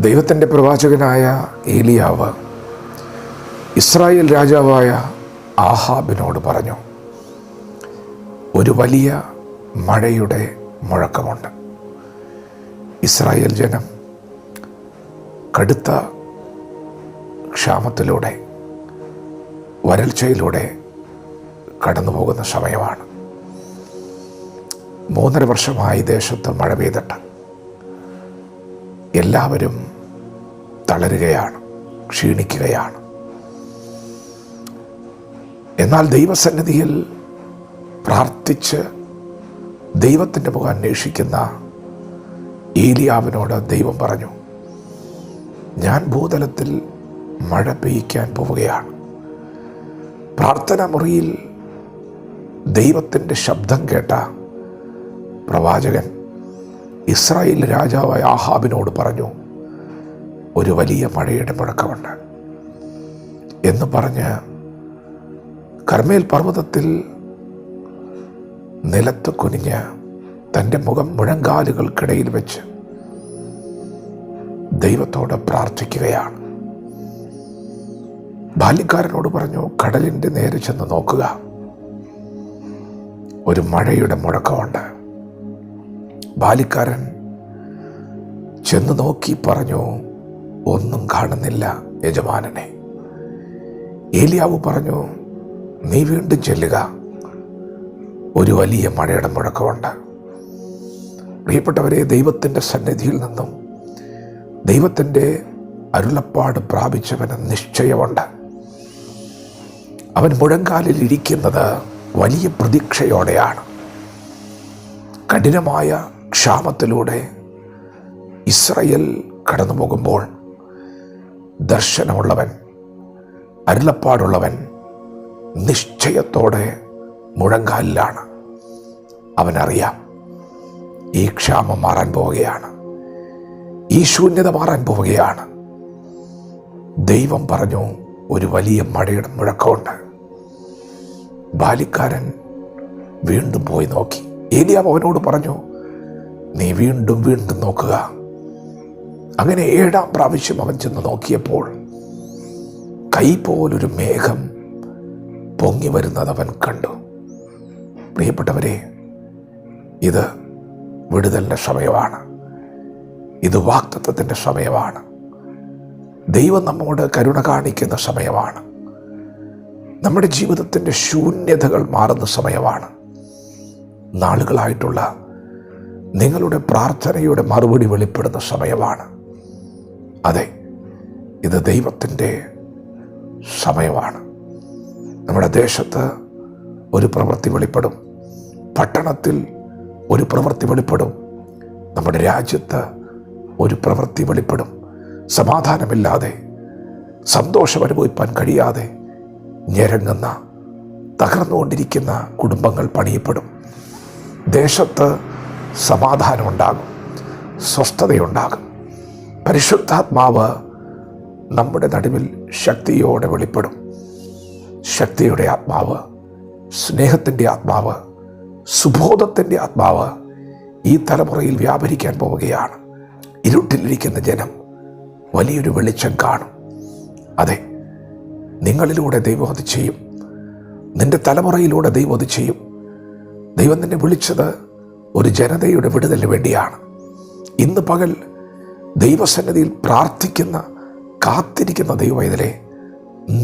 ദൈവത്തിൻ്റെ പ്രവാചകനായ ഏലിയാവ് ഇസ്രായേൽ രാജാവായ ആഹാബിനോട് പറഞ്ഞു, ഒരു വലിയ മഴയുടെ മുഴക്കമുണ്ട്. ഇസ്രായേൽ ജനം കടുത്ത ക്ഷാമത്തിലൂടെ, വരൾച്ചയിലൂടെ കടന്നു പോകുന്ന സമയമാണ്. 3.5 വർഷമായി ദേശത്ത് മഴ പെയ്തിട്ട് എല്ലാവരും തളരുകയാണ്, ക്ഷീണിക്കുകയാണ്. എന്നാൽ ദൈവസന്നിധിയിൽ പ്രാർത്ഥിച്ച് ദൈവത്തിൻ്റെ മുഖം അന്വേഷിക്കുന്ന ഏലിയാവിനോട് ദൈവം പറഞ്ഞു, ഞാൻ ഭൂതലത്തിൽ മഴ പെയ്യ്ക്കാൻ പോവുകയാണ്. പ്രാർത്ഥനാ മുറിയിൽ ദൈവത്തിൻ്റെ ശബ്ദം കേട്ട പ്രവാചകൻ ഇസ്രായേൽ രാജാവായ ആഹാബിനോട് പറഞ്ഞു, ഒരു വലിയ മഴയുടെ മുഴക്കമുണ്ട് എന്ന് പറഞ്ഞ് കർമ്മേൽ പർവ്വതത്തിൽ നിലത്ത് കുനിഞ്ഞ് തൻ്റെ മുഖം മുഴങ്കാലുകൾക്കിടയിൽ വെച്ച് ദൈവത്തോട് പ്രാർത്ഥിക്കുകയാണ്. ബാല്യക്കാരനോട് പറഞ്ഞു, കടലിൻ്റെ നേരെ ചെന്ന് നോക്കുക, ഒരു മഴയുടെ മുഴക്കമുണ്ട്. ബാല്യക്കാരൻ ചെന്ന് നോക്കി പറഞ്ഞു, ഒന്നും കാണുന്നില്ല യജമാനനെ. ഏലിയാവ് പറഞ്ഞു, നീ വീണ്ടും ചെല്ലുക, ഒരു വലിയ മഴയുടെ മുഴക്കമുണ്ട്. പ്രിയപ്പെട്ടവരെ, ദൈവത്തിൻ്റെ സന്നിധിയിൽ നിന്നും ദൈവത്തിൻ്റെ അരുളപ്പാട് പ്രാപിച്ചവന് നിശ്ചയമുണ്ട്. അവൻ മുഴങ്കാലിൽ ഇരിക്കുന്നത് വലിയ പ്രതീക്ഷയോടെയാണ്. കഠിനമായ ക്ഷാമത്തിലൂടെ ഇസ്രായേൽ കടന്നു പോകുമ്പോൾ ദർശനമുള്ളവൻ, അരുളപ്പാടുള്ളവൻ നിശ്ചയത്തോടെ മുഴങ്കാലിലാണ്. അവനറിയാം, ഈ ക്ഷാമം മാറാൻ പോവുകയാണ്, ഈ ശൂന്യത മാറാൻ പോവുകയാണ്. ദൈവം പറഞ്ഞു, ഒരു വലിയ മഴയുടെ മുഴക്കമുണ്ട്. ബാല്യക്കാരൻ വീണ്ടും പോയി നോക്കി. ഏലിയാവ് അവനോട് പറഞ്ഞു, നീ വീണ്ടും വീണ്ടും നോക്കുക. അങ്ങനെ 7-ാം പ്രാവശ്യം അവൻ ചെന്ന് നോക്കിയപ്പോൾ കൈ പോലൊരു മേഘം പൊങ്ങി വരുന്നത് അവൻ കണ്ടു. പ്രിയപ്പെട്ടവരെ, ഇത് വിടുതലിൻ്റെ സമയമാണ്. ഇത് വാഗ്ദത്തത്തിൻ്റെ സമയമാണ്. ദൈവം നമ്മോട് കരുണ കാണിക്കുന്ന സമയമാണ്. നമ്മുടെ ജീവിതത്തിൻ്റെ ശൂന്യതകൾ മാറുന്ന സമയമാണ്. നാളുകളായിട്ടുള്ള നിങ്ങളുടെ പ്രാർത്ഥനയുടെ മറുപടി വെളിപ്പെടുന്ന സമയമാണ്. അതെ, ഇത് ദൈവത്തിൻ്റെ സമയമാണ്. നമ്മുടെ ദേശത്ത് ഒരു പ്രവൃത്തി വെളിപ്പെടും, പട്ടണത്തിൽ ഒരു പ്രവൃത്തി വെളിപ്പെടും, നമ്മുടെ രാജ്യത്ത് ഒരു പ്രവൃത്തി വെളിപ്പെടും. സമാധാനമില്ലാതെ, സന്തോഷം അനുഭവിപ്പാൻ കഴിയാതെ ഞെരങ്ങുന്ന, തകർന്നുകൊണ്ടിരിക്കുന്ന കുടുംബങ്ങൾ പണിയപ്പെടും. ദേശത്ത് സമാധാനമുണ്ടാകും, സ്വസ്ഥതയുണ്ടാകും. പരിശുദ്ധാത്മാവ് നമ്മുടെ നടുവിൽ ശക്തിയോടെ വെളിപ്പെടും. ശക്തിയുടെ ആത്മാവ്, സ്നേഹത്തിൻ്റെ ആത്മാവ്, സുബോധത്തിൻ്റെ ആത്മാവ് ഈ തലമുറയിൽ വ്യാപരിക്കാൻ പോവുകയാണ്. ഇരുട്ടിലിരിക്കുന്ന ജനം വലിയൊരു വെളിച്ചം കാണും. അതെ, നിങ്ങളിലൂടെ ദൈവം അത് ചെയ്യും. നിന്റെ തലമുറയിലൂടെ ദൈവം അത് ചെയ്യും. ദൈവം നിന്നെ വിളിച്ചത് ഒരു ജനതയുടെ വിടുതലിന് വേണ്ടിയാണ്. ഇന്ന് പകൽ ദൈവസന്നിധിയിൽ പ്രാർത്ഥിക്കുന്ന, കാത്തിരിക്കുന്ന ദൈവവേദനെ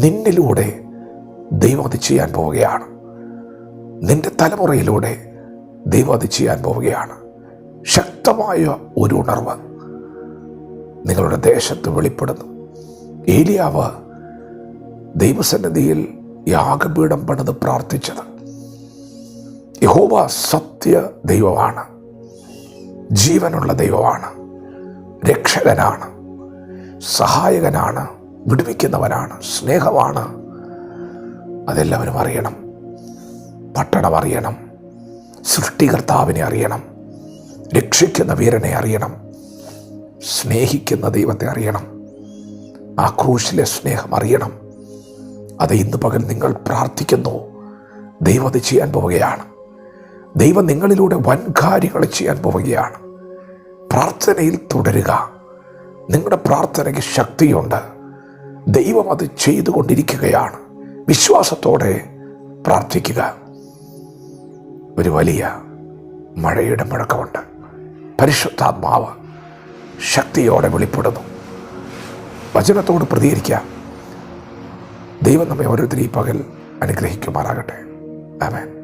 നിന്നിലൂടെ ദൈവം അത് ചെയ്യാൻ പോവുകയാണ്. നിന്റെ തലമുറയിലൂടെ ദൈവം അത് ചെയ്യാൻ പോവുകയാണ്. ശക്തമായ ഒരു ഉണർവ് നിങ്ങളുടെ ദേശത്ത് വെളിപ്പെടുന്നു. ഏലിയാവ് ദൈവസന്നിധിയിൽ യാഗപീഠം പണിത് പ്രാർത്ഥിച്ചത്, യഹോവ സത്യ ദൈവമാണ്, ജീവനുള്ള ദൈവമാണ്, രക്ഷകനാണ്, സഹായകനാണ്, വിടുവിക്കുന്നവനാണ്, സ്നേഹമാണ്. അതെല്ലാവരും അറിയണം. പട്ടണം അറിയണം, സൃഷ്ടികർത്താവിനെ അറിയണം, രക്ഷിക്കുന്ന വീരനെ അറിയണം, സ്നേഹിക്കുന്ന ദൈവത്തെ അറിയണം, ആ ക്രൂശിലെ സ്നേഹം അറിയണം. അത് ഇന്ന് പകൽ നിങ്ങൾ പ്രാർത്ഥിക്കുന്നു. ദൈവം അത് ചെയ്യാൻ പോവുകയാണ്. ദൈവം നിങ്ങളിലൂടെ വൻ കാര്യങ്ങൾ ചെയ്യാൻ പോവുകയാണ്. പ്രാർത്ഥനയിൽ തുടരുക, നിങ്ങളുടെ പ്രാർത്ഥനയ്ക്ക് ശക്തിയുണ്ട്. ദൈവം അത് ചെയ്തുകൊണ്ടിരിക്കുകയാണ്. വിശ്വാസത്തോടെ പ്രാർത്ഥിക്കുക. ഒരു വലിയ മഴയുടെ മുഴക്കമുണ്ട്. പരിശുദ്ധാത്മാവ് ശക്തിയോടെ വെളിപ്പെടുന്നു. വചനത്തോട് പ്രതികരിക്കുക. ദൈവം നമ്മെ ഓരോരുത്തരും ഈ പകൽ അനുഗ്രഹിക്കുമാറാകട്ടെ. ആമേൻ.